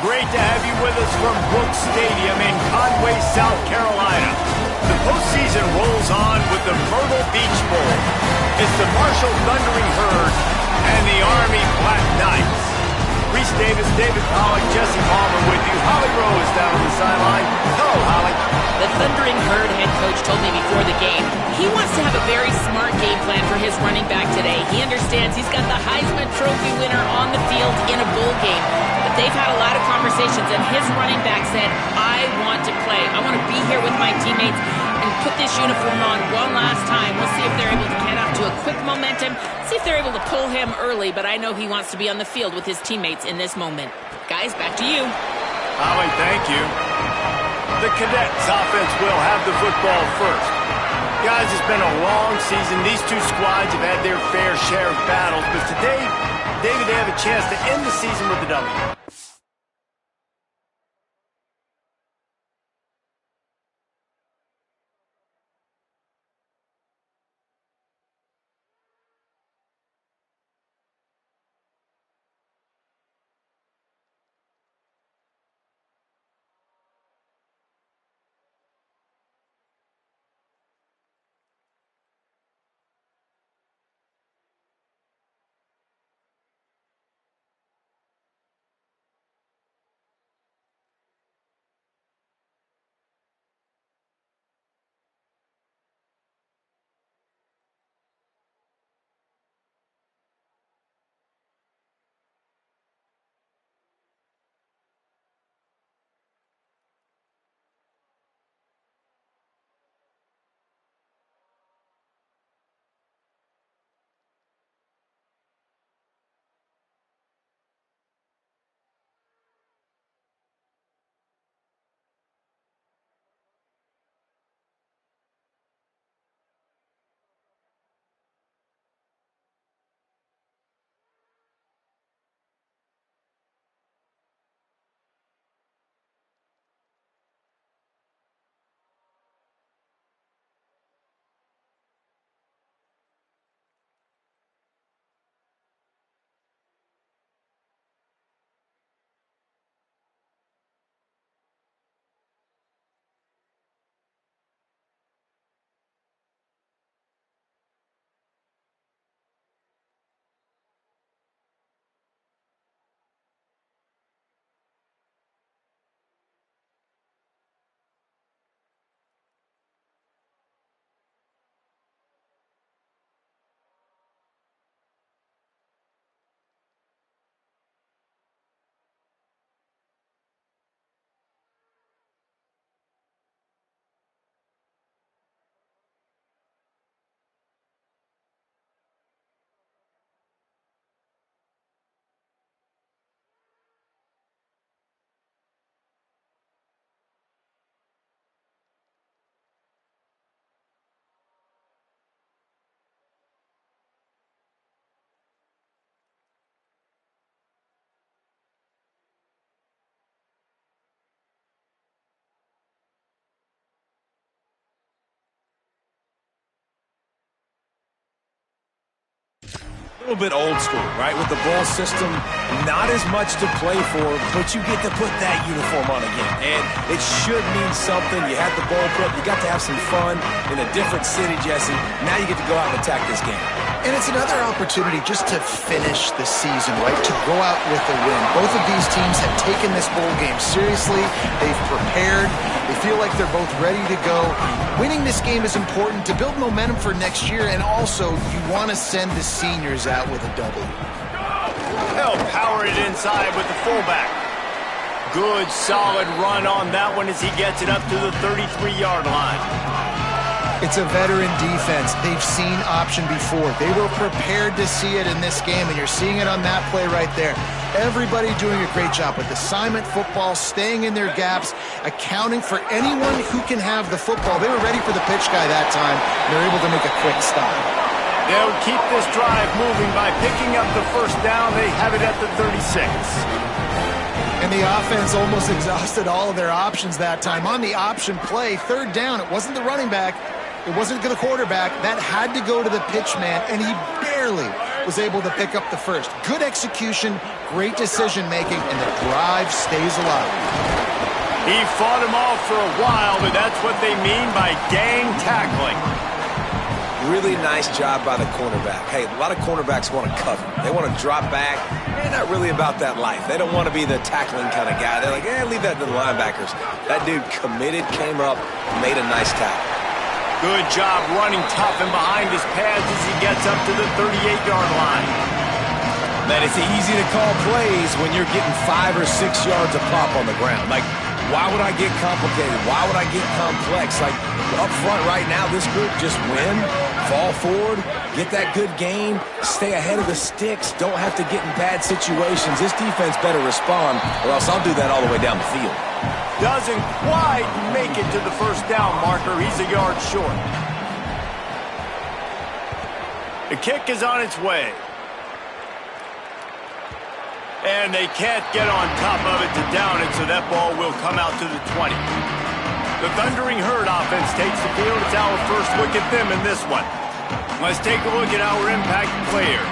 great to have you with us from Brooks Stadium in Conway, South Carolina. The postseason rolls on with the Myrtle Beach Bowl. It's the Marshall Thundering Herd and the Army Black Knights. Reese Davis, David Pollock, Jesse Palmer with you. Holly Rose down on the sideline. Hello, Holly. The Thundering Herd head coach told me before the game he wants to have a very smart game plan for his running back today. He understands he's got the Heisman Trophy winner on the field in a bowl game. But they've had a lot of conversations, and his running back said, I want to play. I want to be here with my teammates and put this uniform on one last time. We'll see if they're able to get off to a quick momentum, see if they're able to pull him early, but I know he wants to be on the field with his teammates in this moment. Guys, back to you. Holly, thank you. The Cadets offense will have the football first. Guys, it's been a long season. These two squads have had their fair share of battles, but today, David, they have a chance to end the season with a W. A little bit old school, right? With the bowl system, not as much to play for, but you get to put that uniform on again. And it should mean something. You had the bowl prep. You got to have some fun in a different city, Jesse. Now you get to go out and attack this game. And it's another opportunity just to finish the season, right? To go out with a win. Both of these teams have taken this bowl game seriously. They've prepared. They feel like they're both ready to go. Winning this game is important to build momentum for next year, and also you want to send the seniors out with a W. They'll power it inside with the fullback. Good, solid run on that one as he gets it up to the 33-yard line. It's a veteran defense. They've seen option before. They were prepared to see it in this game, and you're seeing it on that play right there. Everybody doing a great job with assignment football, staying in their gaps, accounting for anyone who can have the football. They were ready for the pitch guy that time, and they're able to make a quick stop. They'll keep this drive moving by picking up the first down. They have it at the 36. And the offense almost exhausted all of their options that time. On the option play, third down, it wasn't the running back. It wasn't the quarterback. That had to go to the pitch man, and he was able to pick up the first. Good execution, great decision-making, and the drive stays alive. He fought him off for a while, but that's what they mean by gang tackling. Really nice job by the cornerback. Hey, a lot of cornerbacks want to cover. They want to drop back. They're not really about that life. They don't want to be the tackling kind of guy. They're like, leave that to the linebackers. That dude committed, came up, made a nice tackle. Good job running tough and behind his pads as he gets up to the 38-yard line. Man, it's easy to call plays when you're getting 5 or 6 yards of pop on the ground. Like, why would I get complicated? Why would I get complex? Like, up front right now, this group just win, fall forward, get that good gain, stay ahead of the sticks, don't have to get in bad situations. This defense better respond, or else I'll do that all the way down the field. Doesn't quite make it to the first down marker. He's a yard short. The kick is on its way. And they can't get on top of it to down it, so that ball will come out to the 20. The Thundering Herd offense takes the field. It's our first look at them in this one. Let's take a look at our impact players.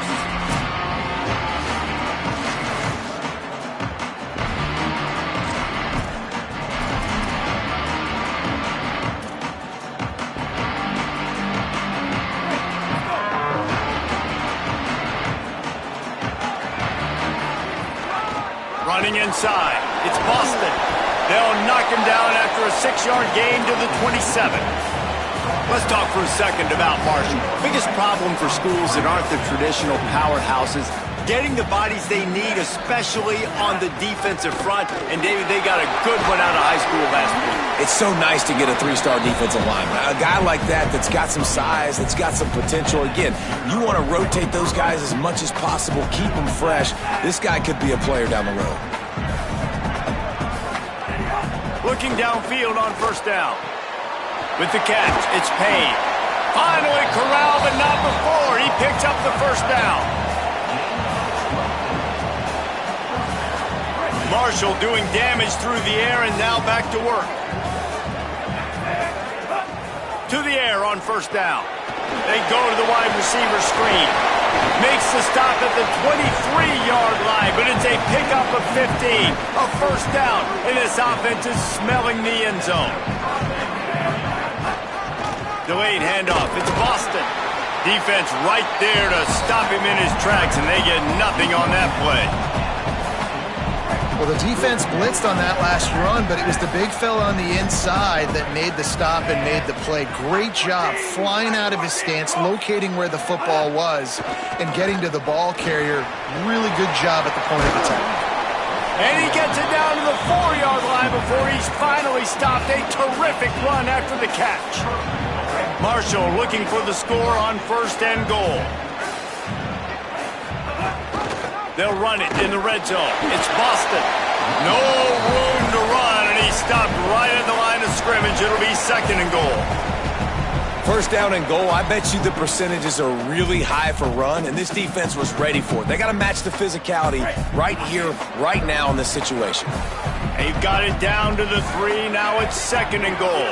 Running inside, it's Boston. They'll knock him down after a 6-yard gain to the 27. Let's talk for a second about Marshall. Biggest problem for schools that aren't the traditional powerhouses, getting the bodies they need, especially on the defensive front. And David, they got a good one out of high school last week. It's so nice to get a 3-star defensive lineman. A guy like that's got some size, that's got some potential. Again, you want to rotate those guys as much as possible, keep them fresh. This guy could be a player down the road. Looking downfield on first down. With the catch, it's Payne. Finally corralled, but not before. He picks up the first down. Marshall doing damage through the air and now back to work. To the air on first down. They go to the wide receiver screen. Makes the stop at the 23-yard line, but it's a pickup of 15. A first down, and this offense is smelling the end zone. Delayed handoff. It's Boston. Defense right there to stop him in his tracks, and they get nothing on that play. Well, the defense blitzed on that last run, but it was the big fella on the inside that made the stop and made the play. Great job flying out of his stance, locating where the football was, and getting to the ball carrier. Really good job at the point of attack. And he gets it down to the 4-yard line before he's finally stopped. A terrific run after the catch. Marshall looking for the score on first and goal. They'll run it in the red zone. It's Boston. No room to run, and he stopped right at the line of scrimmage. It'll be second and goal. First down and goal, I bet you the percentages are really high for run, and this defense was ready for it. They got to match the physicality right here, right now in this situation. They've got it down to the 3. Now it's second and goal.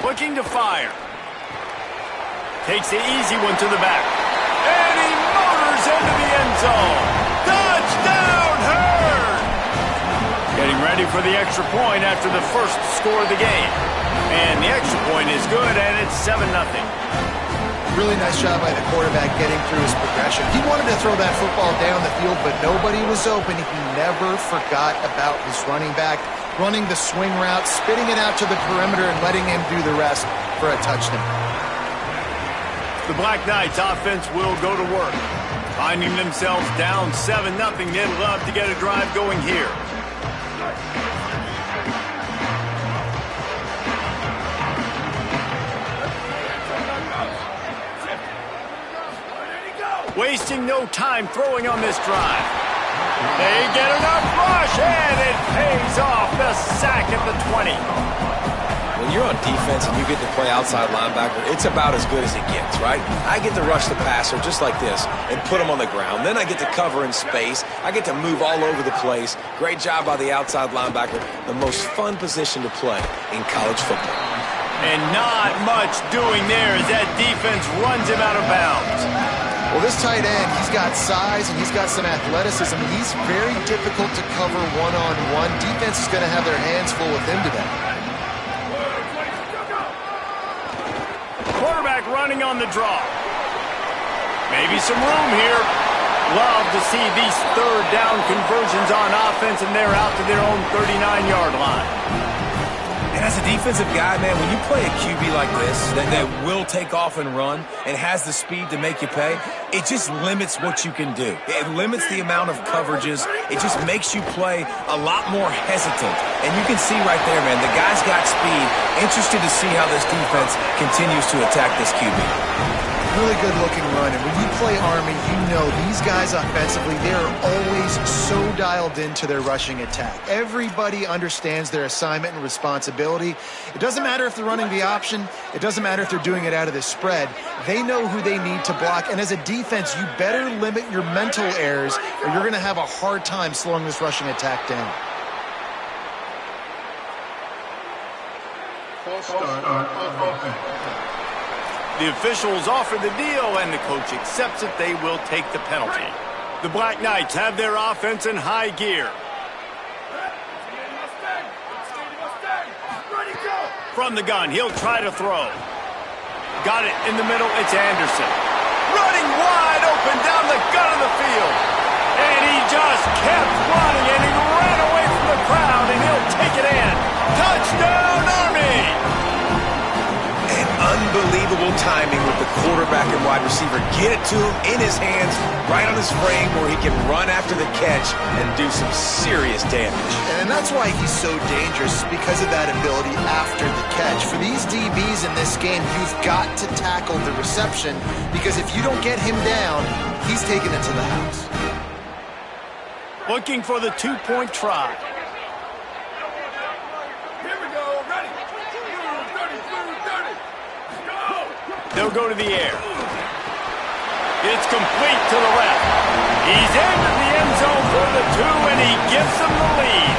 Looking to fire. Takes the easy one to the back. And he motors into the end zone. Touchdown, Herd! Getting ready for the extra point after the first score of the game. And the extra point is good, and it's 7-0. Really nice job by the quarterback getting through his progression. He wanted to throw that football down the field, but nobody was open. He never forgot about his running back, running the swing route, spitting it out to the perimeter, and letting him do the rest for a touchdown. The Black Knights offense will go to work. Finding themselves down 7-0, they'd love to get a drive going here. Wasting no time throwing on this drive. They get enough rush, and it pays off. The sack at the 20. When you're on defense and you get to play outside linebacker, it's about as good as it gets, right? I get to rush the passer just like this and put him on the ground. Then I get to cover in space. I get to move all over the place. Great job by the outside linebacker. The most fun position to play in college football. And not much doing there as that defense runs him out of bounds. Well, this tight end, he's got size and he's got some athleticism. He's very difficult to cover one-on-one. Defense is going to have their hands full with him today. Quarterback running on the draw. Maybe some room here. Love to see these third down conversions on offense, and they're out to their own 39-yard line. And as a defensive guy, man, when you play a QB like this that will take off and run and has the speed to make you pay, it just limits what you can do. It limits the amount of coverages. It just makes you play a lot more hesitant. And you can see right there, man, the guy's got speed. Interested to see how this defense continues to attack this QB. Really good-looking run, and when you play Army, you know these guys offensively, they are always so dialed into their rushing attack. Everybody understands their assignment and responsibility. It doesn't matter if they're running the option. It doesn't matter if they're doing it out of the spread. They know who they need to block, and as a defense, you better limit your mental errors, or you're going to have a hard time slowing this rushing attack down. The officials offer the deal, and the coach accepts it. They will take the penalty. The Black Knights have their offense in high gear. From the gun, he'll try to throw. Got it in the middle, it's Anderson. Running wide open down the gut of the field. And he just kept running, and he ran away from the crowd, and he'll take it in. Touchdown, Army! Unbelievable timing with the quarterback and wide receiver. Get it to him in his hands, right on his frame where he can run after the catch and do some serious damage. And that's why he's so dangerous, because of that ability after the catch. For these DBs in this game, you've got to tackle the reception, because if you don't get him down, he's taking it to the house. Looking for the two-point try. They'll go to the air. It's complete to the left. He's into the end zone for the 2, and he gives them the lead.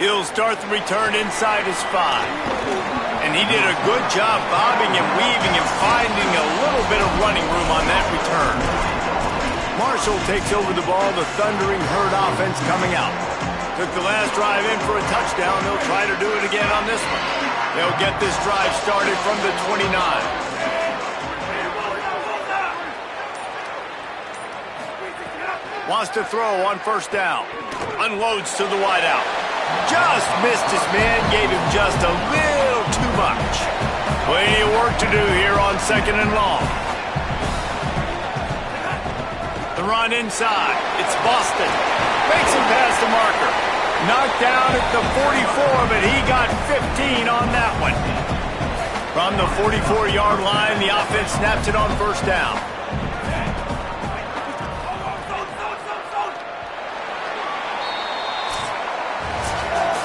He'll start the return inside his 5. And he did a good job bobbing and weaving and finding a little bit of running room on that return. Marshall takes over the ball. The Thundering Herd offense coming out. Took the last drive in for a touchdown. They'll try to do it again on this one. They'll get this drive started from the 29. Wants to throw on first down. Unloads to the wideout. Just missed his man. Gave him just a little too much. Plenty of work to do here on second and long. The run inside. It's Boston. Makes him pass the marker. Knocked down at the 44, but he got 15 on that one. From the 44-yard line, the offense snaps it on first down.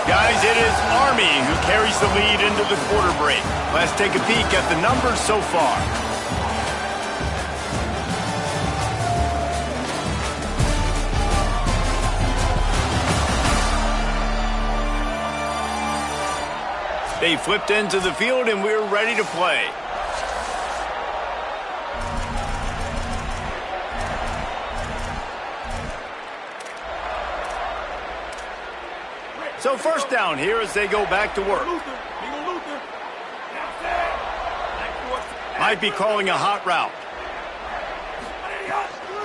Guys, it is Army who carries the lead into the quarter break. Let's take a peek at the numbers so far. They flipped into the field, and we're ready to play. So first down here as they go back to work. Might be calling a hot route.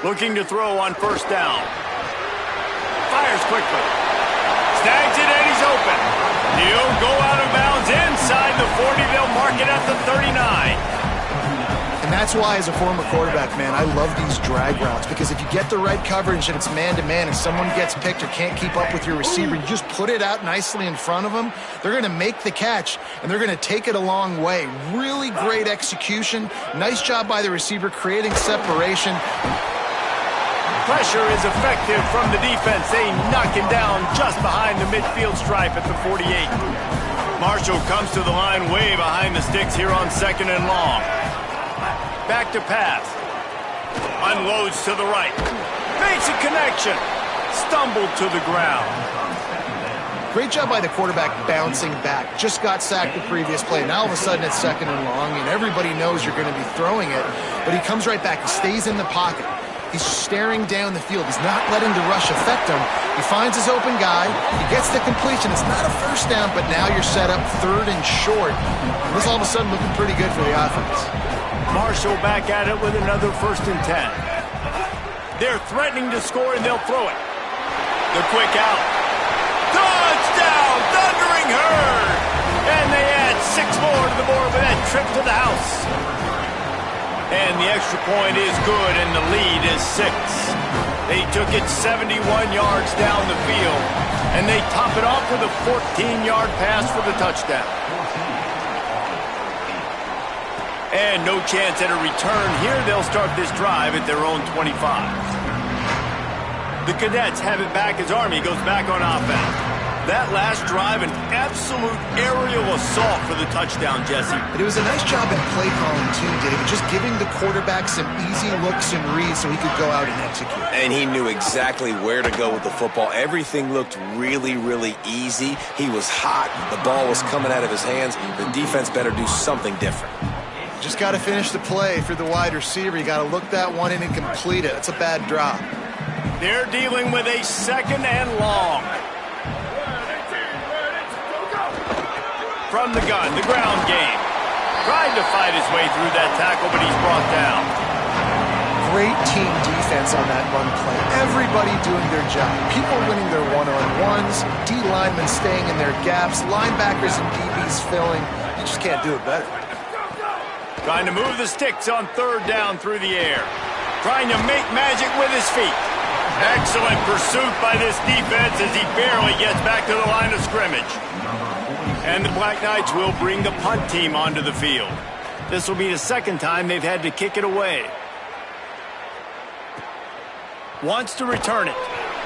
Looking to throw on first down. Fires quickly. Snags it, and he's open. He'll go out of bounds inside the 40. They'll mark it at the 39. And that's why, as a former quarterback, man, I love these drag routes, because if you get the right coverage and it's man-to-man and someone gets picked or can't keep up with your receiver, you just put it out nicely in front of them, they're going to make the catch, and they're going to take it a long way. Really great execution. Nice job by the receiver creating separation. Pressure is effective from the defense. They knock him down just behind the midfield stripe at the 48. Marshall comes to the line way behind the sticks here on second and long. Back to pass. Unloads to the right. Makes a connection. stumbled to the ground. Great job by the quarterback bouncing back. Just got sacked the previous play. Now all of a sudden it's 2nd and long, and everybody knows you're going to be throwing it. But he comes right back. He stays in the pocket. He's staring down the field. He's not letting the rush affect him. He finds his open guy. He gets the completion. It's not a first down, but now you're set up 3rd and short. And this all of a sudden looking pretty good for the offense. Marshall back at it with another 1st and 10. They're threatening to score, and they'll throw it. The quick out. Touchdown, Thundering Herd! And they add 6 more to the board with that trip to the house. And the extra point is good, and the lead is 6. They took it 71 yards down the field, and they top it off with a 14-yard pass for the touchdown. And no chance at a return here. They'll start this drive at their own 25. The Cadets have it back as Army goes back on offense. That last drive, an absolute aerial assault for the touchdown, Jesse. But it was a nice job in play calling too, David. Just giving the quarterback some easy looks and reads so he could go out and execute. And he knew exactly where to go with the football. Everything looked really, really easy. He was hot. The ball was coming out of his hands. The defense better do something different. Just got to finish the play for the wide receiver. You got to look that one in and complete it. It's a bad drop. They're dealing with a 2nd and long. From the gun, the ground game. Tried to fight his way through that tackle, but he's brought down. Great team defense on that run play. Everybody doing their job. People winning their one-on-ones. D linemen staying in their gaps. Linebackers and DBs filling. You just can't do it better. Trying to move the sticks on 3rd down through the air. Trying to make magic with his feet. Excellent pursuit by this defense as he barely gets back to the line of scrimmage. And the Black Knights will bring the punt team onto the field. This will be the 2nd time they've had to kick it away. Wants to return it.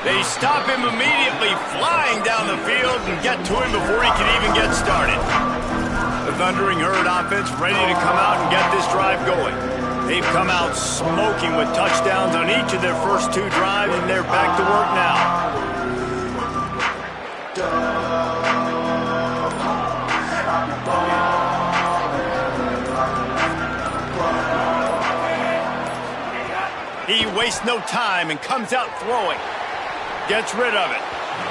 They stop him immediately, flying down the field and get to him before he can even get started. The Thundering Herd offense ready to come out and get this drive going. They've come out smoking with touchdowns on each of their first 2 drives, and they're back to work now. He wastes no time and comes out throwing. Gets rid of it.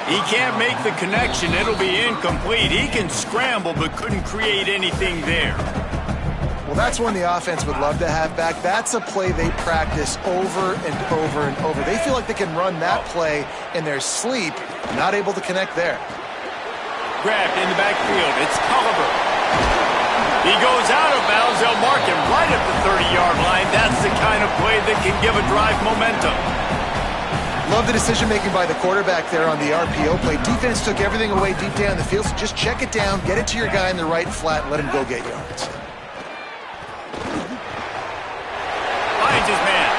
He can't make the connection. It'll be incomplete. He can scramble but couldn't create anything there. Well, that's one the offense would love to have back. That's a play they practice over and over and over. They feel like they can run that play in their sleep, not able to connect there. Grabbed in the backfield. It's Culliver. He goes out of bounds. They'll mark him right at the 30-yard line. That's the kind of play that can give a drive momentum. Love the decision-making by the quarterback there on the RPO play. Defense took everything away deep down the field, so just check it down, get it to your guy in the right flat, and let him go get yards. Finds his man.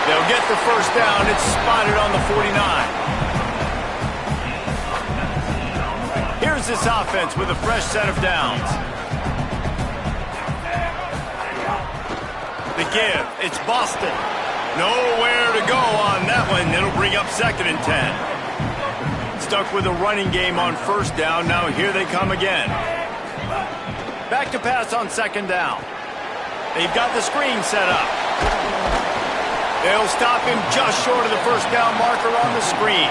They'll get the 1st down. It's spotted on the 49. Here's this offense with a fresh set of downs. The give. It's Boston. Nowhere to go on that one. It'll bring up 2nd and 10. Stuck with a running game on 1st down. Now here they come again. Back to pass on 2nd down. They've got the screen set up. They'll stop him just short of the 1st down marker on the screen.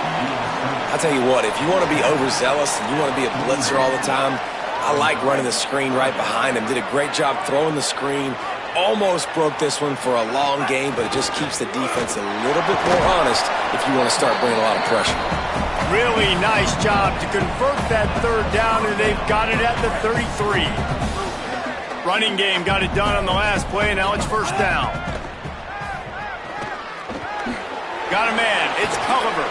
I'll tell you what, if you want to be overzealous and you want to be a blitzer all the time, I like running the screen right behind him. Did a great job throwing the screen. Almost broke this one for a long game, but it just keeps the defense a little bit more honest if you want to start bringing a lot of pressure. Really nice job to convert that 3rd down, and they've got it at the 33. Running game got it done on the last play, and now it's 1st down. Got a man. It's Culliver.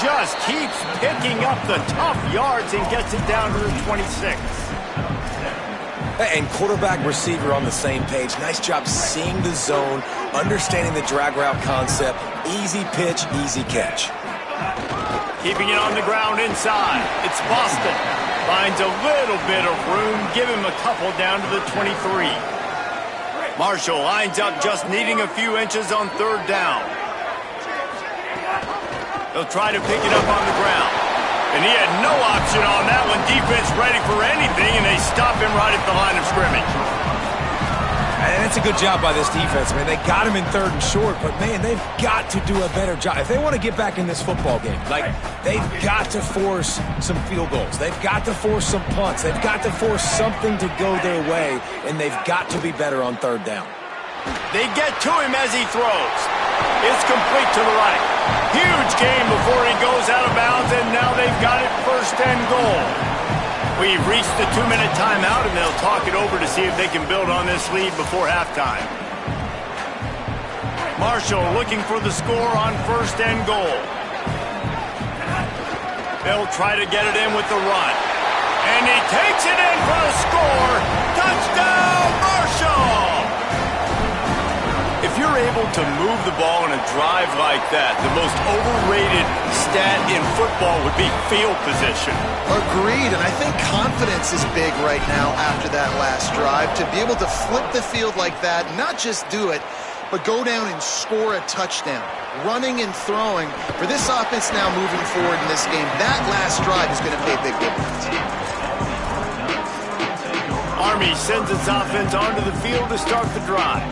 Just keeps picking up the tough yards and gets it down to the 26. And quarterback receiver on the same page. Nice job seeing the zone, understanding the drag route concept. Easy pitch, easy catch. Keeping it on the ground inside. It's Boston. Finds a little bit of room. Give him a couple down to the 23. Marshall lines up just needing a few inches on 3rd down. They'll try to pick it up on the ground. And he had no option on that one. Defense ready for anything, and they stop him right at the line of scrimmage. And it's a good job by this defense, man. They got him in 3rd and short, but, man, they've got to do a better job. If they want to get back in this football game, like, they've got to force some field goals. They've got to force some punts. They've got to force something to go their way, and they've got to be better on 3rd down. They get to him as he throws. It's complete to the right. Huge gain before he goes out of bounds, and now they've got it 1st and goal. We've reached the 2-minute timeout, and they'll talk it over to see if they can build on this lead before halftime. Marshall looking for the score on 1st and goal. They'll try to get it in with the run. And he takes it in for the score. Touchdown, Marshall! If you're able to move the ball in a drive like that, the most overrated stat in football would be field position. Agreed, and I think confidence is big right now after that last drive. To be able to flip the field like that, not just do it, but go down and score a touchdown. Running and throwing. For this offense now moving forward in this game, that last drive is going to pay big dividends. Army sends its offense onto the field to start the drive.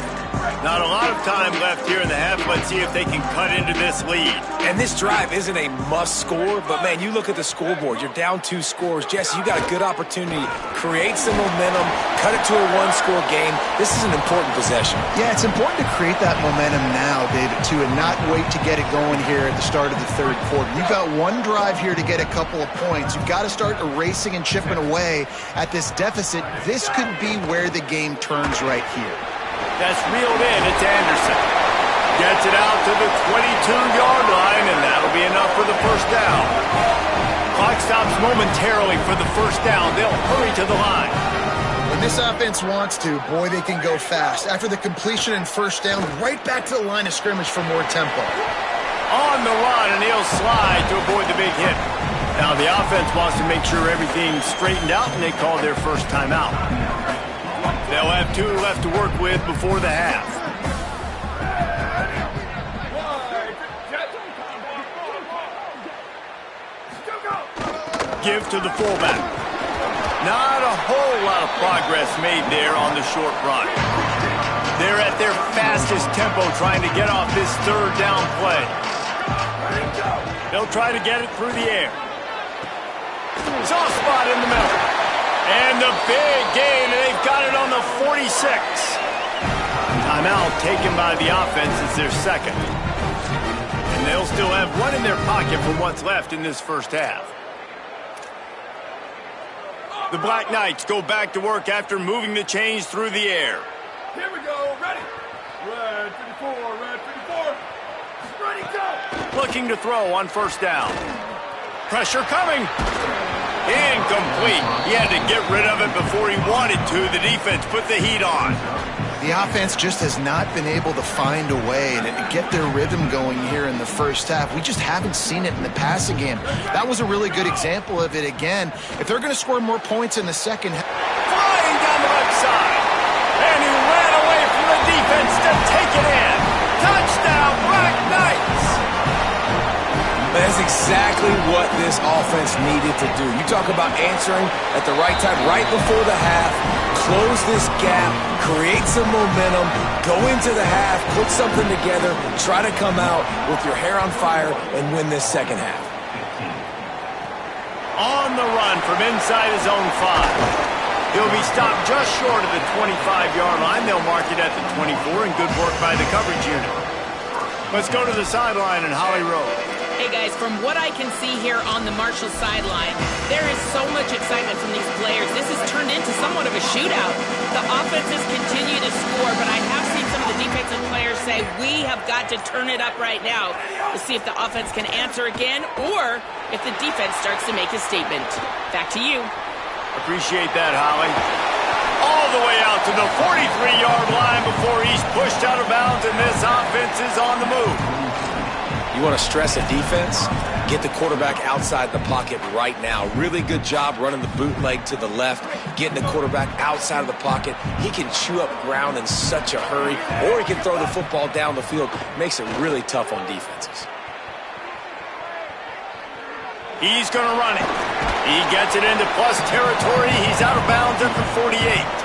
Not a lot of time left here in the half. Let's see if they can cut into this lead. And this drive isn't a must score, but, man, you look at the scoreboard. You're down 2 scores. Jesse, you got a good opportunity. Create some momentum. Cut it to a 1-score game. This is an important possession. Yeah, it's important to create that momentum now, David, too, and not wait to get it going here at the start of the 3rd quarter. You've got 1 drive here to get a couple of points. You've got to start erasing and chipping away at this deficit. This could be where the game turns right here. That's reeled in. It's Anderson. Gets it out to the 22-yard line, and that'll be enough for the 1st down. Clock stops momentarily for the 1st down. They'll hurry to the line. When this offense wants to, boy, they can go fast. After the completion and 1st down, right back to the line of scrimmage for more tempo. On the run, and he'll slide to avoid the big hit. Now the offense wants to make sure everything's straightened out, and they call their 1st timeout. They'll have 2 left to work with before the half. Give to the fullback. Not a whole lot of progress made there on the short run. They're at their fastest tempo trying to get off this 3rd down play. They'll try to get it through the air. Soft spot in the middle. And the big gain, and they've got it on the 46. Timeout taken by the offense is their 2nd. And they'll still have 1 in their pocket for what's left in this 1st half. The Black Knights go back to work after moving the chains through the air. Here we go, ready. Red 54, red 54. Ready, go. Looking to throw on 1st down. Pressure coming. Incomplete. He had to get rid of it before he wanted to. The defense put the heat on. The offense just has not been able to find a way to get their rhythm going here in the 1st half. We just haven't seen it in the passing game. That was a really good example of it again. If they're going to score more points in the 2nd half. Flying down the left side. And he ran away from the defense to take it in. Touchdown, Black Knights. That's exactly what this offense needed to do. You talk about answering at the right time, right before the half, close this gap, create some momentum, go into the half, put something together, try to come out with your hair on fire and win this 2nd half. On the run from inside his own 5. He'll be stopped just short of the 25-yard line. They'll mark it at the 24, and good work by the coverage unit. Let's go to the sideline in Holly Rowe. Hey guys, from what I can see here on the Marshall sideline, there is so much excitement from these players. This has turned into somewhat of a shootout. The offenses continue to score, but I have seen some of the defensive players say, we have got to turn it up right now to see if the offense can answer again or if the defense starts to make a statement. Back to you. Appreciate that, Holly. All the way out to the 43-yard line before he's pushed out of bounds, and this offense is on the move. You want to stress a defense? Get the quarterback outside the pocket right now. Really good job running the bootleg to the left, getting the quarterback outside of the pocket. He can chew up ground in such a hurry, or he can throw the football down the field. Makes it really tough on defenses. He's going to run it. He gets it into plus territory. He's out of bounds at the 48.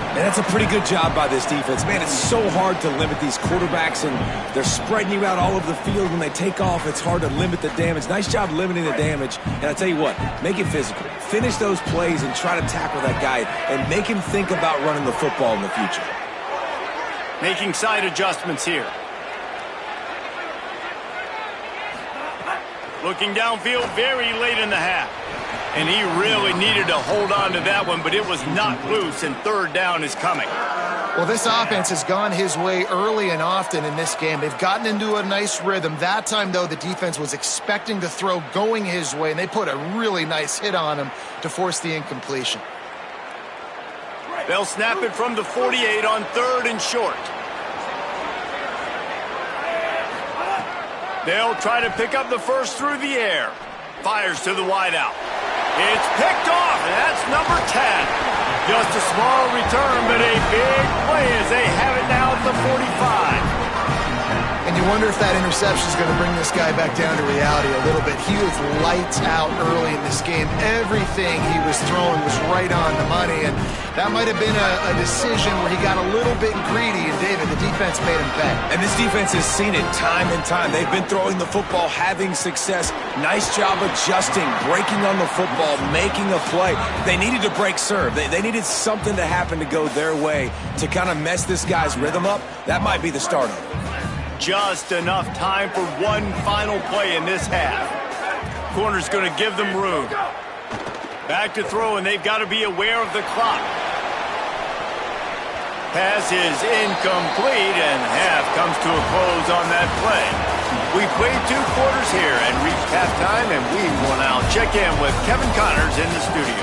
And that's a pretty good job by this defense. Man, it's so hard to limit these quarterbacks, and they're spreading you out all over the field. When they take off, it's hard to limit the damage. Nice job limiting the damage. And I tell you what, make it physical. Finish those plays and try to tackle that guy and make him think about running the football in the future. Making side adjustments here. Looking downfield very late in the half. And he really needed to hold on to that one, but it was not loose, and third down is coming. Well, this offense has gone his way early and often in this game. They've gotten into a nice rhythm. That time, though, the defense was expecting to throw going his way, and they put a really nice hit on him to force the incompletion. They'll snap it from the 48 on third and short. They'll try to pick up the first through the air. Fires to the wideout. It's picked off, and that's number 10. Just a small return, but a big play as they have it now at the 45. And you wonder if that interception is going to bring this guy back down to reality a little bit. He was lights out early in this game. Everything he was throwing was right on the money, and that might have been a decision where he got a little bit greedy, and David, the defense made him pay. And this defense has seen it time and time. They've been throwing the football, having success. Nice job adjusting, breaking on the football, making a play. They needed to break serve. They needed something to happen to go their way to kind of mess this guy's rhythm up. That might be the start of it. Just enough time for one final play in this half. Corner's going to give them room. Back to throw, and they've got to be aware of the clock. Pass is incomplete, and half comes to a close on that play. We played 2 quarters here and reached halftime, and we will now check in with Kevin Connors in the studio.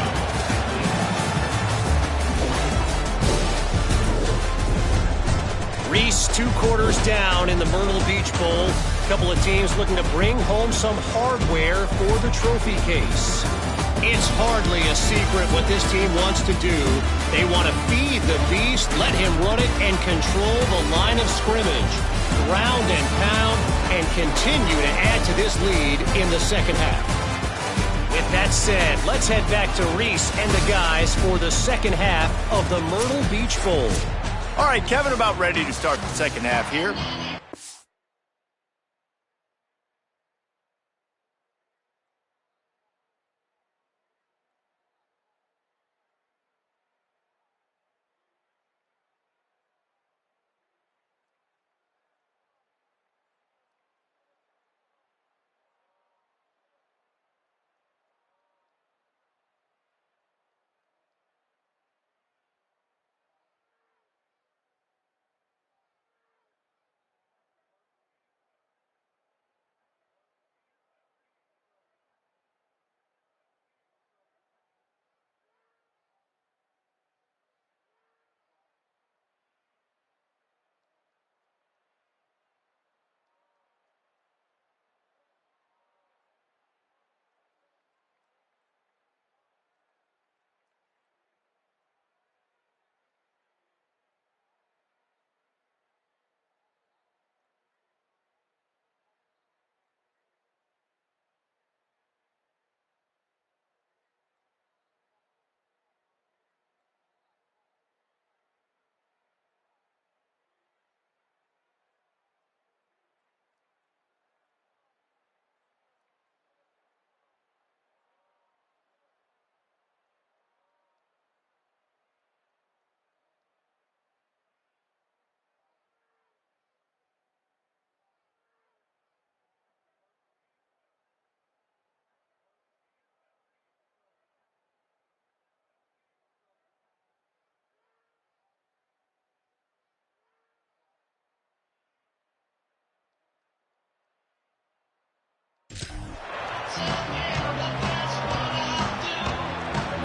Reese 2 quarters down in the Myrtle Beach Bowl. A couple of teams looking to bring home some hardware for the trophy case. It's hardly a secret what this team wants to do. They want to feed the beast, let him run it, and control the line of scrimmage. Ground and pound, and continue to add to this lead in the second half. With that said, let's head back to Reese and the guys for the second half of the Myrtle Beach Bowl. All right, Kevin, about ready to start the second half here.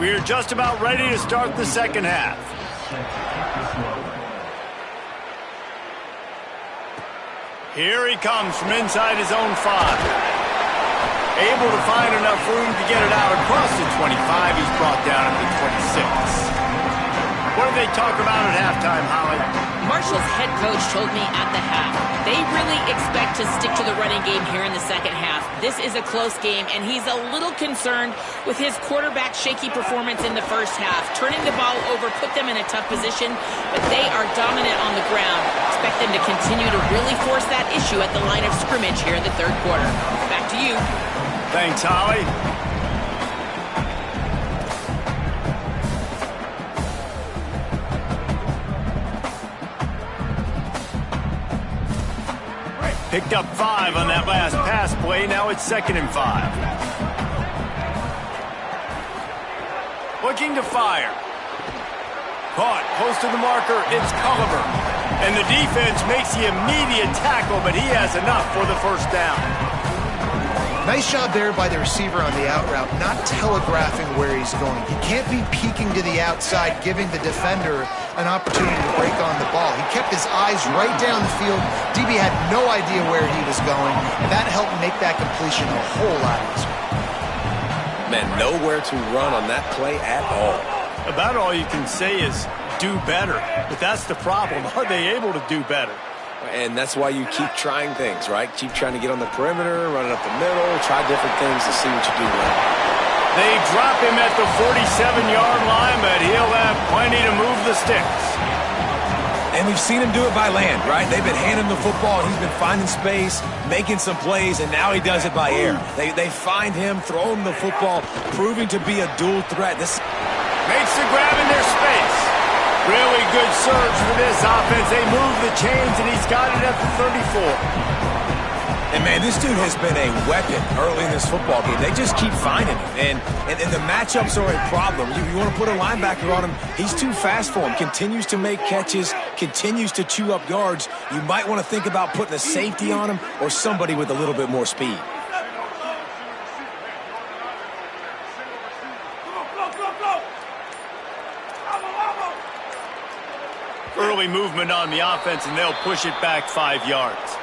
We're just about ready to start the second half. Here he comes from inside his own 5. Able to find enough room to get it out across the 25. He's brought down at the 26. What did they talk about at halftime, Holly? Marshall's head coach told me at the half, they really expect to stick to the running game here in the second half. This is a close game, and he's a little concerned with his quarterback's shaky performance in the first half. Turning the ball over put them in a tough position, but they are dominant on the ground. Expect them to continue to really force that issue at the line of scrimmage here in the third quarter. Back to you. Thanks, Holly. Picked up 5 on that last pass play. Now it's 2nd and 5. Looking to fire. Caught. Close to the marker. It's Culliver. And the defense makes the immediate tackle, but he has enough for the first down. Nice job there by the receiver on the out route, not telegraphing where he's going. He can't be peeking to the outside, giving the defender an opportunity to break on the ball. He kept his eyes right down the field. DB had no idea where he was going, and that helped make that completion a whole lot easier. Man, nowhere to run on that play at all. About all you can say is do better. But that's the problem. Are they able to do better? And that's why you keep trying things, right? Keep trying to get on the perimeter, run it up the middle, try different things to see what you do well. They drop him at the 47-yard line, but he'll have plenty to move the sticks. And we've seen him do it by land, right? They've been handing the football. He's been finding space, making some plays, and now he does it by air. They find him, throw him the football, proving to be a dual threat. This makes the grab in their space. Really good surge for this offense. They move the chains, and he's got it at the 34. And, man, this dude has been a weapon early in this football game. They just keep finding him. And the matchups are a problem. You want to put a linebacker on him, he's too fast for him. Continues to make catches, continues to chew up yards. You might want to think about putting a safety on him or somebody with a little bit more speed. Early movement on the offense, and they'll push it back 5 yards.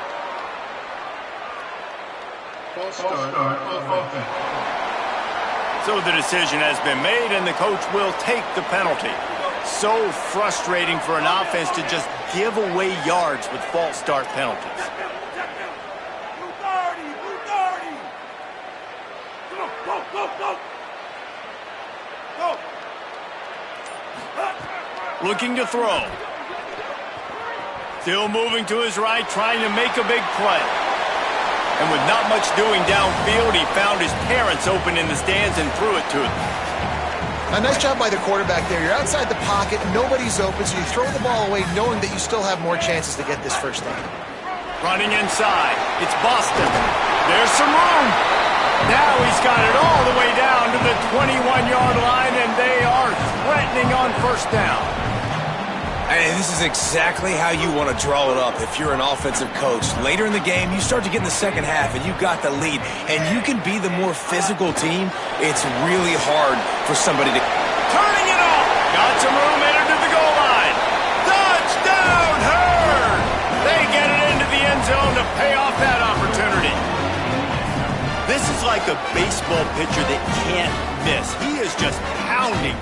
So the decision has been made, and the coach will take the penalty. So frustrating for an offense to just give away yards with false start penalties. Looking to throw. Still moving to his right, trying to make a big play. And with not much doing downfield, he found his parents open in the stands and threw it to them. A nice job by the quarterback there. You're outside the pocket, nobody's open, so you throw the ball away knowing that you still have more chances to get this first down. Running inside. It's Boston. There's some room. Now he's got it all the way down to the 21-yard line, and they are threatening on first down. And this is exactly how you want to draw it up if you're an offensive coach. Later in the game, you start to get in the second half, and you've got the lead, and you can be the more physical team. It's really hard for somebody to... Turning it off! Got some room, entered to the goal line. Touchdown, Herd! They get it into the end zone to pay off that opportunity. This is like a baseball pitcher that can't miss. He is just pounding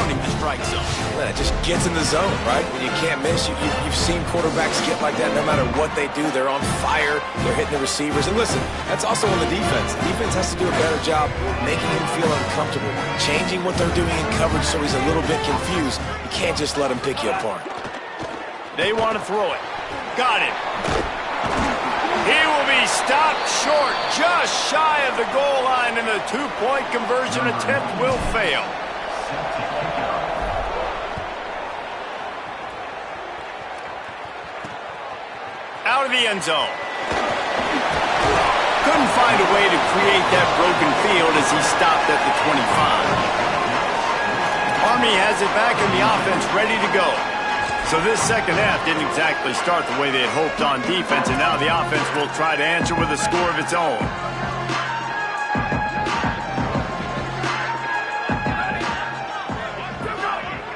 the strike zone. It just gets in the zone, right? When you can't miss, you've seen quarterbacks get like that no matter what they do. They're on fire. They're hitting the receivers. And listen, that's also on the defense. The defense has to do a better job making him feel uncomfortable, changing what they're doing in coverage so he's a little bit confused. You can't just let him pick you apart. They want to throw it. Got it. He will be stopped short, just shy of the goal line, and the two-point conversion attempt will fail. Out of the end zone. Couldn't find a way to create that broken field as he stopped at the 25. Army has it back in the offense ready to go. So this second half didn't exactly start the way they had hoped on defense, and now the offense will try to answer with a score of its own.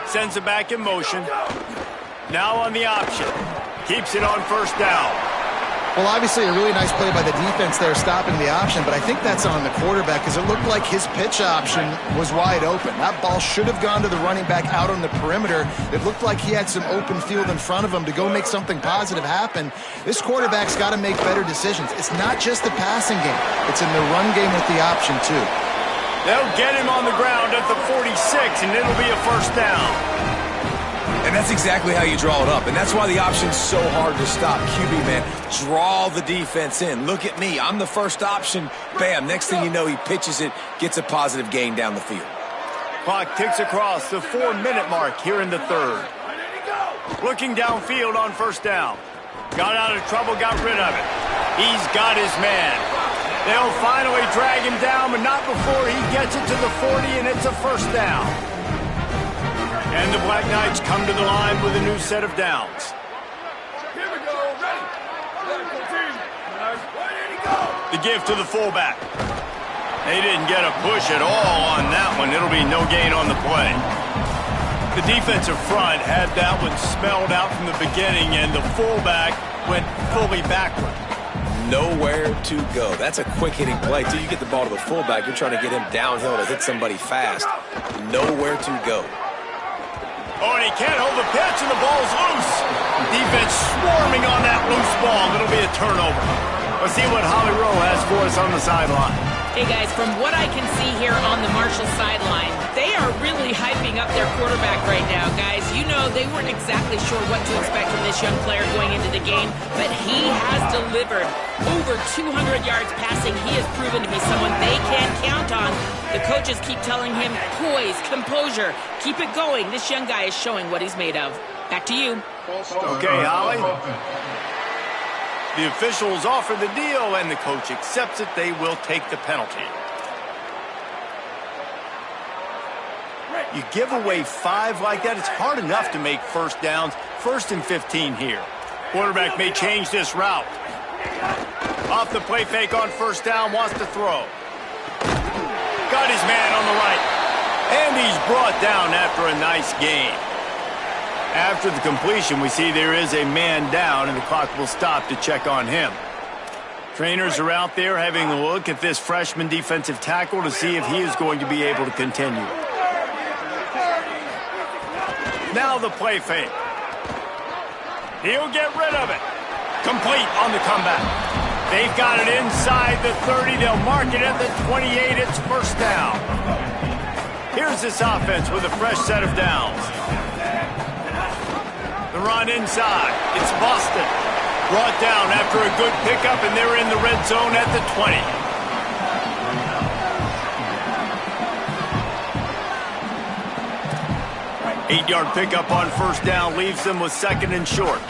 Sends it back in motion. Now on the option. Keeps it on first down. Well, obviously a really nice play by the defense there stopping the option, but I think that's on the quarterback because it looked like his pitch option was wide open. That ball should have gone to the running back out on the perimeter. It looked like he had some open field in front of him to go make something positive happen. This quarterback's got to make better decisions. It's not just the passing game. It's in the run game with the option, too. They'll get him on the ground at the 46, and it'll be a first down. And that's exactly how you draw it up. And that's why the option's so hard to stop. QB, man, draw the defense in. Look at me. I'm the first option. Bam. Next thing you know, he pitches it, gets a positive gain down the field. Clock ticks across the 4-minute mark here in the third. Looking downfield on first down. Got out of trouble, got rid of it. He's got his man. They'll finally drag him down, but not before he gets it to the 40, and it's a first down. And the Black Knights come to the line with a new set of downs. Here we go, ready. Team. Ready to go. The give to the fullback. They didn't get a push at all on that one. It'll be no gain on the play. The defensive front had that one spelled out from the beginning, and the fullback went fully backward. Nowhere to go. That's a quick-hitting play. Till you get the ball to the fullback, you're trying to get him downhill to hit somebody fast. Nowhere to go. Oh, and he can't hold the pitch, and the ball's loose. Defense swarming on that loose ball. It'll be a turnover. Let's see what Holly Rowe has for us on the sideline. Hey, guys, from what I can see here on the Marshall sideline, they are really hyping up their quarterback right now, guys. You know, they weren't exactly sure what to expect from this young player going into the game, but he has delivered over 200 yards passing. He has proven to be someone they can count on. The coaches keep telling him, poise, composure, keep it going. This young guy is showing what he's made of. Back to you. Okay, Holly. The officials offer the deal, and the coach accepts it. They will take the penalty. You give away 5 like that, it's hard enough to make first downs. 1st and 15 here. Quarterback may change this route. Off the play fake on first down, wants to throw. Got his man on the right. And he's brought down after a nice gain. After the completion, we see there is a man down, and the clock will stop to check on him. Trainers are out there having a look at this freshman defensive tackle to see if he is going to be able to continue. Now the play fake. He'll get rid of it. Complete on the comeback. They've got it inside the 30. They'll mark it at the 28. It's first down. Here's this offense with a fresh set of downs. The run inside. It's Boston. Brought down after a good pickup, and they're in the red zone at the 20. Eight-yard pickup on first down leaves them with 2nd and short.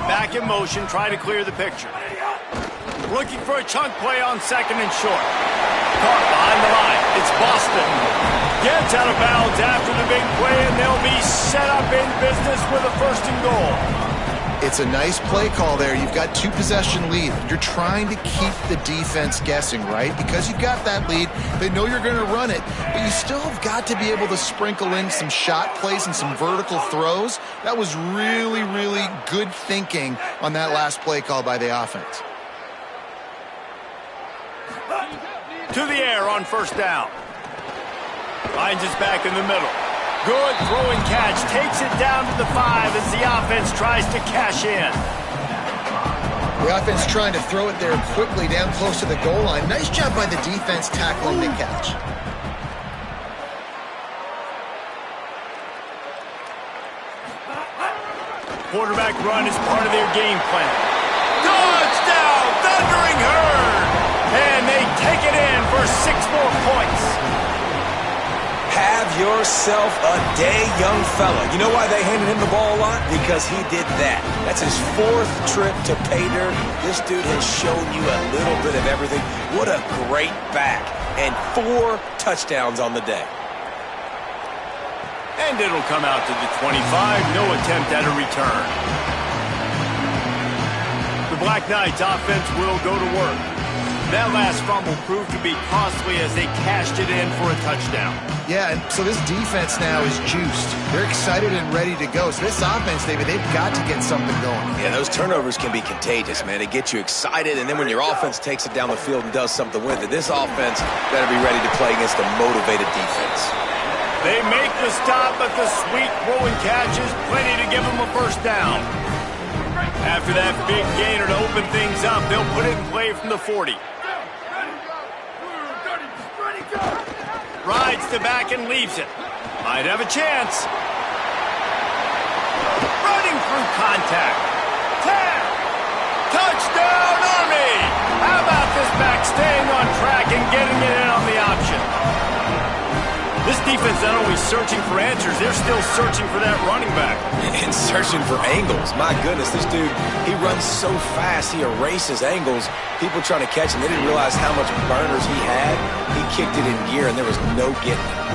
Back in motion, try to clear the picture. Looking for a chunk play on 2nd and short. Caught behind the line. It's Boston. Gets out of bounds after the big play, and they'll be set up in business with a 1st and goal. It's a nice play call there. You've got 2-possession lead. You're trying to keep the defense guessing, right? Because you've got that lead, they know you're going to run it, but you still have got to be able to sprinkle in some shot plays and some vertical throws. That was really, really good thinking on that last play call by the offense. To the air on first down. Finds us back in the middle. Good throwing catch. Takes it down to the 5 as the offense tries to cash in. The offense trying to throw it there quickly down close to the goal line. Nice job by the defense tackling the catch. Quarterback run is part of their game plan. Touchdown! Thundering Herd! And they take it in for 6 more points. Have yourself a day, young fella. You know why they handed him the ball a lot? Because he did that. That's his 4th trip to pay dirt. This dude has shown you a little bit of everything. What a great back. And 4 touchdowns on the day. And it'll come out to the 25. No attempt at a return. The Black Knights offense will go to work. That last fumble proved to be costly as they cashed it in for a touchdown. Yeah, and so this defense now is juiced. They're excited and ready to go. So this offense, David, they've got to get something going. Yeah, those turnovers can be contagious, man. They get you excited, and then when your offense takes it down the field and does something with it, this offense better be ready to play against a motivated defense. They make the stop, but the sweet throw and catch is plenty to give them a first down. After that big gainer to open things up, they'll put it in play from the 40. Rides to back and leaves it. Might have a chance. Running through contact. 10. Touchdown, Army! How about this back staying on track and getting it in on the option? This defense not only searching for answers, they're still searching for that running back. And searching for angles. My goodness, this dude, he runs so fast, he erases angles. People trying to catch him, they didn't realize how much burners he had. He kicked it in gear, and there was no getting it.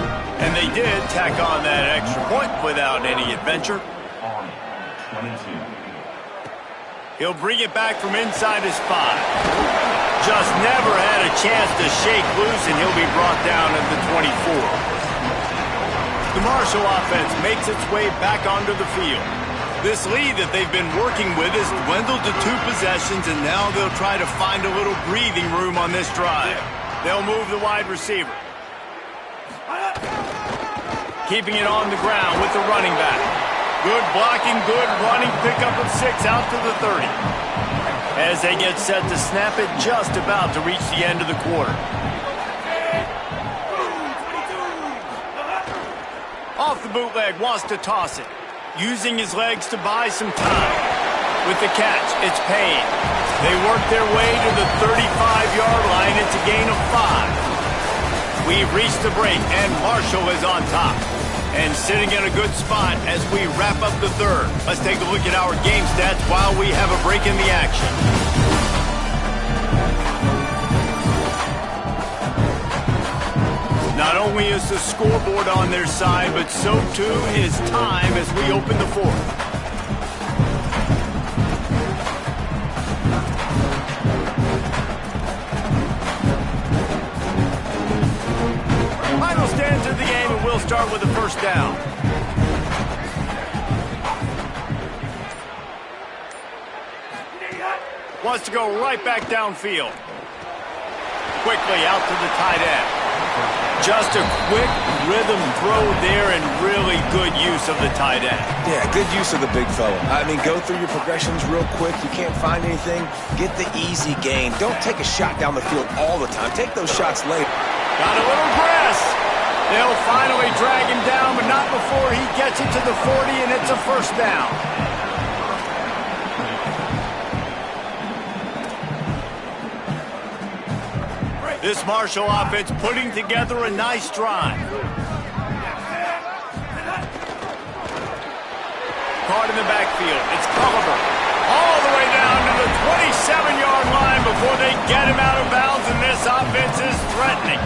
And they did tack on that extra point without any adventure. On 22. He'll bring it back from inside his 5. Just never had a chance to shake loose, and he'll be brought down at the 24. The Marshall offense makes its way back onto the field. This lead that they've been working with has dwindled to 2 possessions, and now they'll try to find a little breathing room on this drive. They'll move the wide receiver. Keeping it on the ground with the running back. Good blocking, good running, pickup of 6 out to the 30. As they get set to snap it, just about to reach the end of the quarter. Off the bootleg, wants to toss it. Using his legs to buy some time. With the catch, it's Payne. They work their way to the 35-yard line. It's a gain of 5. We've reached the break, and Marshall is on top. And sitting in a good spot as we wrap up the third. Let's take a look at our game stats while we have a break in the action. Not only is the scoreboard on their side, but so too is time as we open the 4th. Final stands of the game, and we'll start with the first down. Wants to go right back downfield. Quickly out to the tight end. Just a quick rhythm throw there and really good use of the tight end. Yeah, good use of the big fella. I mean, go through your progressions real quick. You can't find anything. Get the easy gain. Don't take a shot down the field all the time. Take those shots later. Got a little press. They'll finally drag him down, but not before he gets it to the 40, and it's a first down. This Marshall offense putting together a nice drive. Caught in the backfield. It's Culliver. All the way down to the 27-yard line before they get him out of bounds, and this offense is threatening.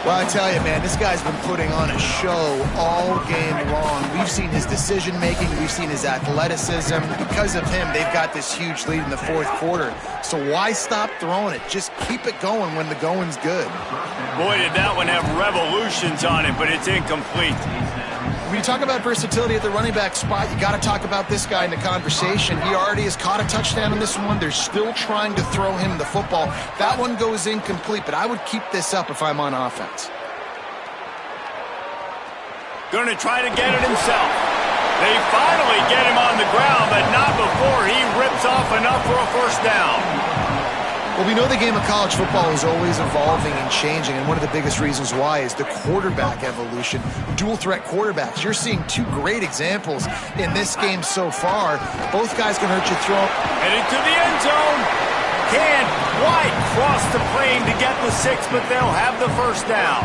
Well, I tell you, man, this guy's been putting on a show all game long. We've seen his decision-making. We've seen his athleticism. Because of him, they've got this huge lead in the 4th quarter. So why stop throwing it? Just keep it going when the going's good. Boy, did that one have revolutions on it, but it's incomplete. When you talk about versatility at the running back spot, you got to talk about this guy in the conversation. He already has caught a touchdown in this one. They're still trying to throw him the football. That one goes incomplete, but I would keep this up if I'm on offense. Going to try to get it himself. They finally get him on the ground, but not before he rips off enough for a first down. Well, we know the game of college football is always evolving and changing, and one of the biggest reasons why is the quarterback evolution. Dual threat quarterbacks. You're seeing 2 great examples in this game so far. Both guys can hurt you throw. Headed to the end zone. Can't quite cross the plane to get the 6, but they'll have the first down.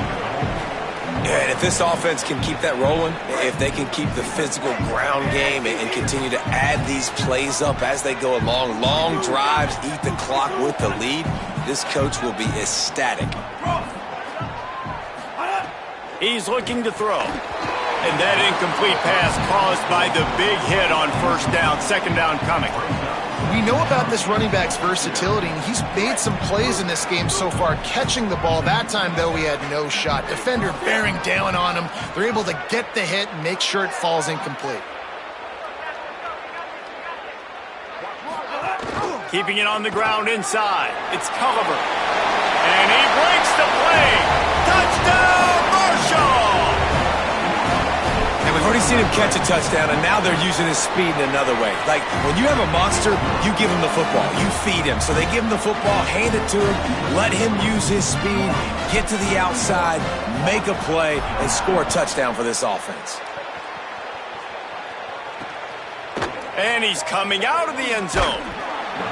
Yeah, and if this offense can keep that rolling, if they can keep the physical ground game and continue to add these plays up as they go along, long drives, eat the clock with the lead, this coach will be ecstatic. He's looking to throw. And that incomplete pass caused by the big hit on first down, second down coming. We know about this running back's versatility, and he's made some plays in this game so far, catching the ball. That time, though, he had no shot. Defender bearing down on him. They're able to get the hit and make sure it falls incomplete. Keeping it on the ground inside. It's Culliver. And he breaks the play. Touchdown, Marshall! And we've already seen him catch a touchdown, and now they're using his speed in another way. Like, when you have a monster, you give him the football. You feed him. So they give him the football, hand it to him, let him use his speed, get to the outside, make a play, and score a touchdown for this offense. And he's coming out of the end zone.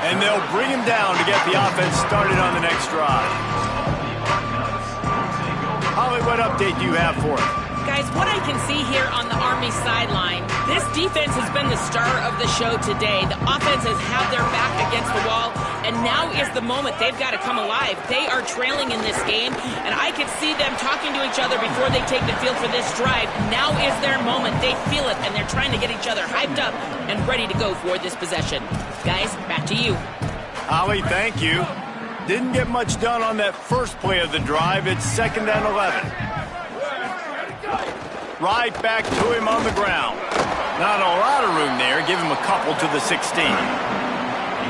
And they'll bring him down to get the offense started on the next drive. Holly, what update do you have for us? Guys, what I can see here on the Army sideline, this defense has been the star of the show today. The offense has had their back against the wall, and now is the moment they've got to come alive. They are trailing in this game, and I can see them talking to each other before they take the field for this drive. Now is their moment. They feel it, and they're trying to get each other hyped up and ready to go for this possession. Guys, back to you. Holly, thank you. Didn't get much done on that first play of the drive. It's 2nd and 11. Right back to him on the ground. Not a lot of room there. Give him a couple to the 16.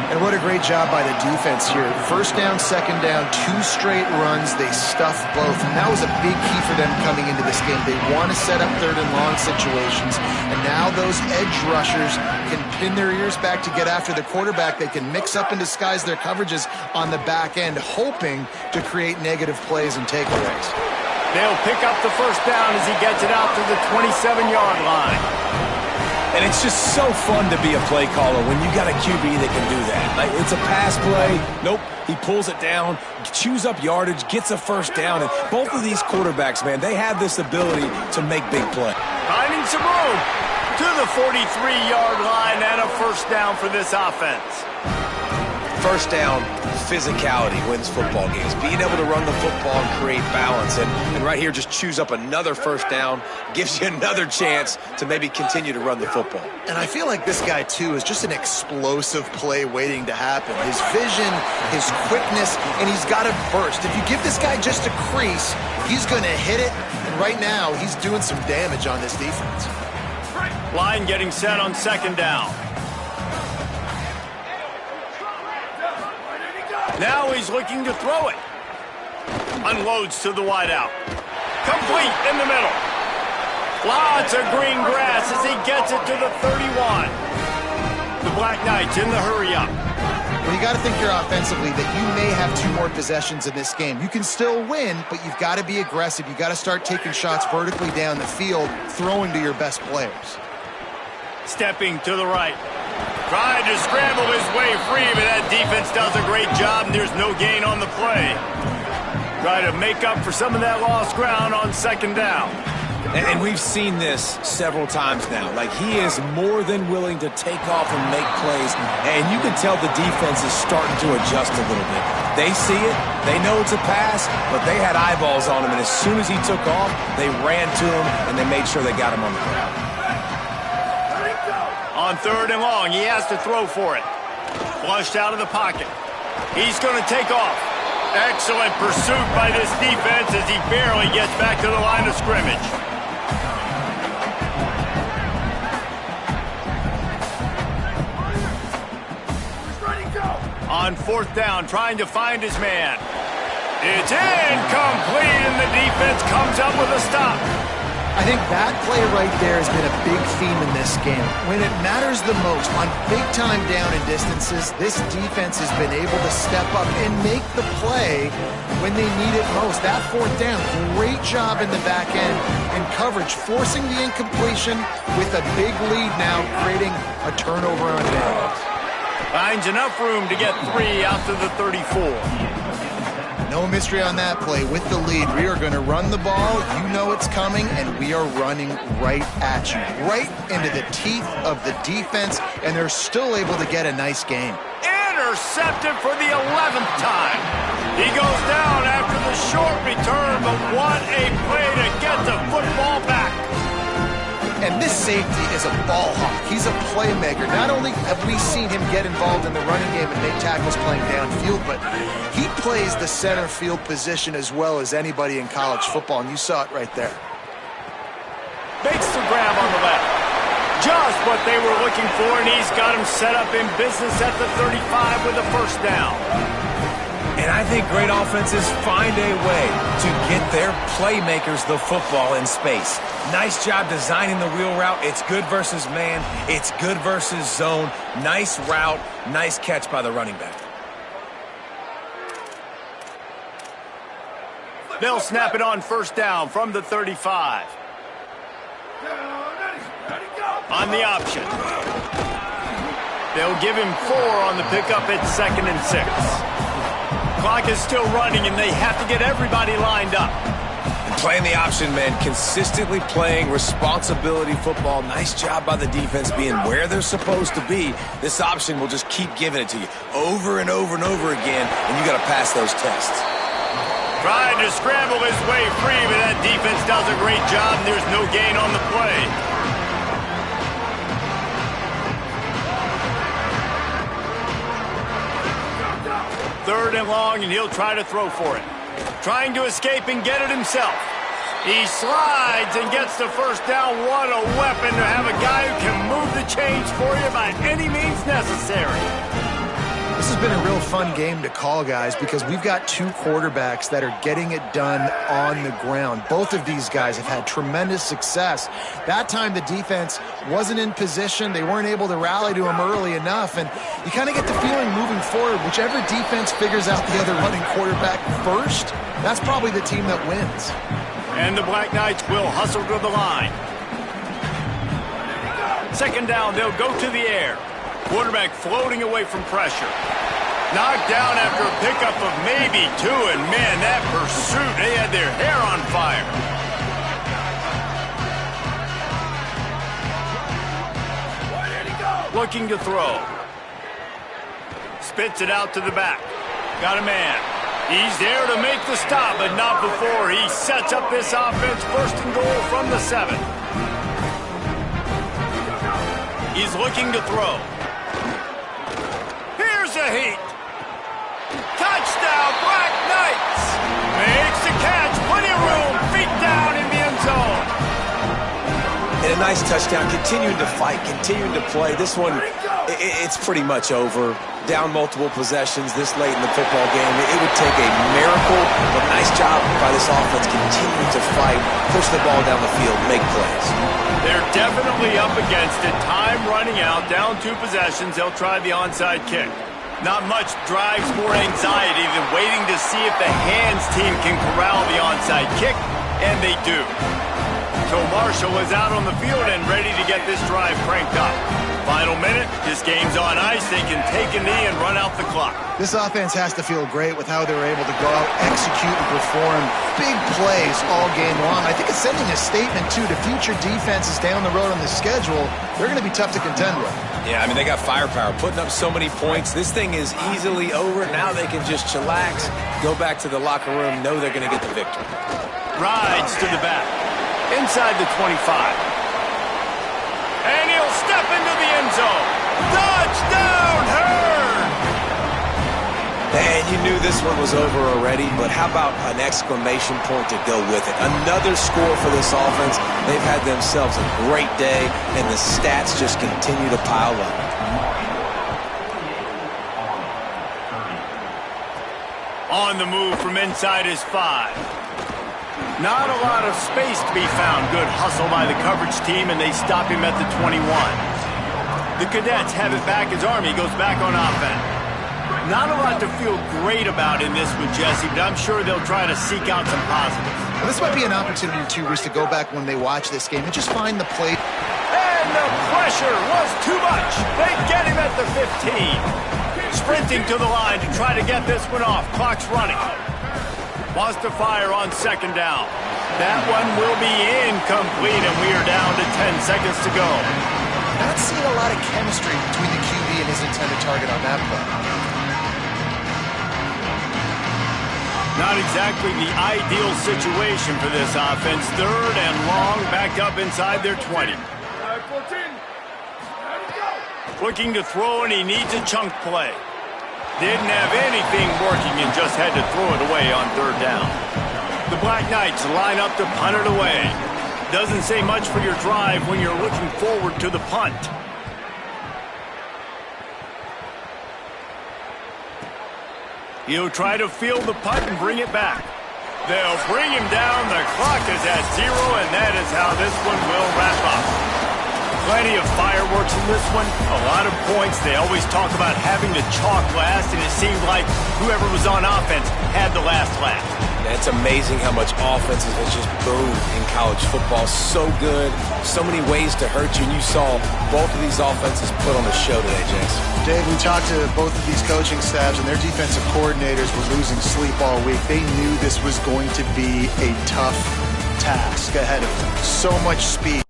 And what a great job by the defense here. First down, second down, 2 straight runs. They stuffed both. And that was a big key for them coming into this game. They want to set up 3rd and long situations. And now those edge rushers can pin their ears back to get after the quarterback. They can mix up and disguise their coverages on the back end, hoping to create negative plays and takeaways. They'll pick up the first down as he gets it out to the 27-yard line. And it's just so fun to be a play caller when you got a QB that can do that. Like, it's a pass play. Nope. He pulls it down, chews up yardage, gets a first down. And both of these quarterbacks, man, they have this ability to make big play. Finding some room to the 43-yard line and a first down for this offense. First down, physicality wins football games. Being able to run the football and create balance. And right here, just chews up another first down, gives you another chance to maybe continue to run the football. And I feel like this guy, too, is just an explosive play waiting to happen. His vision, his quickness, and he's got a burst. If you give this guy just a crease, he's going to hit it. And right now, he's doing some damage on this defense. Line getting set on 2nd down. Now he's looking to throw it. Unloads to the wideout. Complete in the middle. Lots of green grass as he gets it to the 31. The Black Knights in the hurry-up. Well, you got to think here offensively that you may have 2 more possessions in this game. You can still win, but you've got to be aggressive. You got to start taking shots vertically down the field, throwing to your best players. Stepping to the right. Tried to scramble his way free, but that defense does a great job, and there's no gain on the play. Try to make up for some of that lost ground on 2nd down. And we've seen this several times now. Like, he is more than willing to take off and make plays, and you can tell the defense is starting to adjust a little bit. They see it, they know it's a pass, but they had eyeballs on him, and as soon as he took off, they ran to him, and they made sure they got him on the ground. On 3rd and long, he has to throw for it. Flushed out of the pocket. He's going to take off. Excellent pursuit by this defense as he barely gets back to the line of scrimmage. On 4th down, trying to find his man. It's incomplete, and the defense comes up with a stop. I think that play right there has been a big theme in this game. When it matters the most, on big-time down and distances, this defense has been able to step up and make the play when they need it most. That 4th down, great job in the back end and coverage, forcing the incompletion with a big lead now, creating a turnover on downs. Finds enough room to get 3 out to the 34. No mystery on that play. With the lead, we are going to run the ball. You know it's coming, and we are running right at you, right into the teeth of the defense, and they're still able to get a nice game. Intercepted for the 11th time. He goes down after the short return, but what a play to get the football back. And this safety is a ball hawk. He's a playmaker. Not only have we seen him get involved in the running game and make tackles playing downfield, but he plays the center field position as well as anybody in college football, and you saw it right there. Makes the grab on the left. Just what they were looking for, and he's got him set up in business at the 35 with a first down. And I think great offenses find a way to get their playmakers the football in space. Nice job designing the wheel route. It's good versus man. It's good versus zone. Nice route. Nice catch by the running back. They'll snap it on first down from the 35. On the option. They'll give him 4 on the pickup at 2nd and 6. Clock is still running, and they have to get everybody lined up. And playing the option, man, consistently playing responsibility football. Nice job by the defense being where they're supposed to be. This option will just keep giving it to you over and over and over again, and you got to pass those tests. Trying to scramble his way free, but that defense does a great job, and there's no gain on the play. 3rd and long, and he'll try to throw for it. Trying to escape and get it himself. He slides and gets the first down. What a weapon to have a guy who can move the chains for you by any means necessary. This has been a real fun game to call, guys, because we've got 2 quarterbacks that are getting it done on the ground. Both of these guys have had tremendous success. That time the defense wasn't in position. They weren't able to rally to him early enough, and you kind of get the feeling moving forward, whichever defense figures out the other running quarterback first, that's probably the team that wins. And the Black Knights will hustle to the line. 2nd down, they'll go to the air. Quarterback floating away from pressure. Knocked down after a pickup of maybe 2, and man, that pursuit, they had their hair on fire. Looking to throw. Spits it out to the back. Got a man. He's there to make the stop, but not before he sets up this offense. 1st and goal from the 7. He's looking to throw. Here's a heat. Touchdown, Black Knights. Makes the catch. Plenty of room. Feet down in the end zone. And a nice touchdown. Continuing to fight. Continuing to play. This one, it's pretty much over. Down multiple possessions this late in the football game. It would take a miracle, but nice job by this offense continuing to fight, push the ball down the field, make plays. They're definitely up against it. Time running out, down 2 possessions. They'll try the onside kick. Not much drives more anxiety than waiting to see if the hands team can corral the onside kick, and they do. So Marshall is out on the field and ready to get this drive cranked up. Final minute, this game's on ice. They can take a knee and run out the clock. This offense has to feel great with how they were able to go out, execute, and perform big plays all game long. I think it's sending a statement, too, to future defenses down the road on the schedule. They're going to be tough to contend with. Yeah, I mean, they got firepower, putting up so many points. This thing is easily over. Now they can just chillax, go back to the locker room, know they're going to get the victory. Rides to the back, inside the 25. And he'll step into the end zone. Touchdown, Herd! And you knew this one was over already, but how about an exclamation point to go with it? Another score for this offense. They've had themselves a great day, and the stats just continue to pile up. On the move from inside his 5. Not a lot of space to be found. Good hustle by the coverage team, and they stop him at the 21. The Cadets have it back as Army goes back on offense. Not a lot to feel great about in this one, Jesse, but I'm sure they'll try to seek out some positives. Well, this might be an opportunity, too, Reese, to go back when they watch this game and just find the play. And the pressure was too much. They get him at the 15. Sprinting to the line to try to get this one off. Clock's running. Wants to fire on 2nd down. That one will be incomplete, and we are down to 10 seconds to go. Not seeing a lot of chemistry between the QB and his intended target on that play. Not exactly the ideal situation for this offense. 3rd and long, backed up inside their 20. 14. Ready, go. Looking to throw, and he needs a chunk play. Didn't have anything working and just had to throw it away on 3rd down. The Black Knights line up to punt it away. Doesn't say much for your drive when you're looking forward to the punt. He'll try to field the punt and bring it back. They'll bring him down. The clock is at 0, and that is how this one will wrap up. Plenty of fireworks in this one. A lot of points. They always talk about having to chalk last, and it seemed like whoever was on offense had the last laugh. It's amazing how much offenses has just boomed in college football. So good, so many ways to hurt you, and you saw both of these offenses put on a show today, James. Dave, we talked to both of these coaching staffs, and their defensive coordinators were losing sleep all week. They knew this was going to be a tough task ahead of them. So much speed.